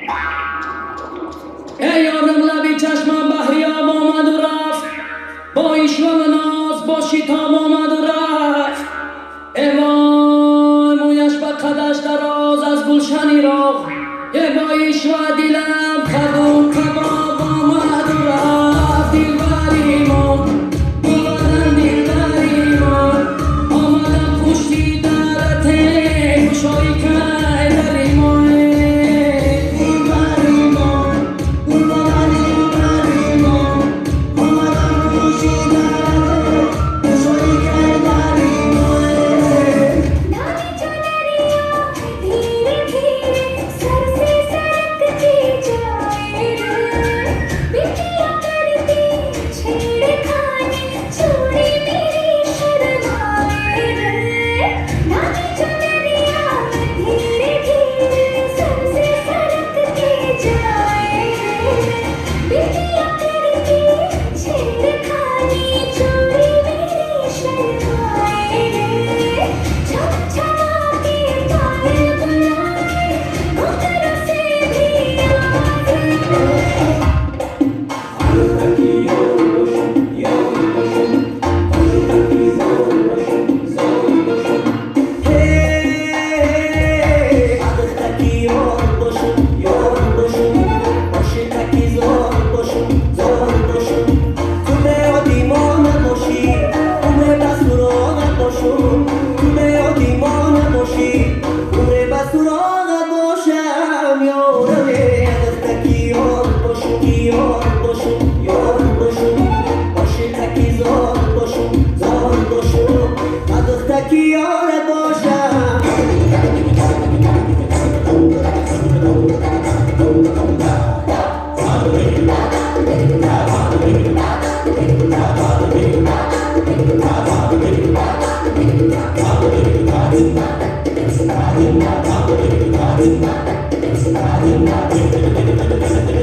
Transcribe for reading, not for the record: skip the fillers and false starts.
ای آدم لبی چشمم بحریاب آمد و رفت، با ایشوان ناز با شیطام آمد و رفت. ای وای مویش به قدش دراز از گلشنی را، ای با ایشوا دیلم خدوم کباب آمد و رفت. دلبری ما بودن دلبری ما، آمدم پشتی درت گشایی که دری ما. It's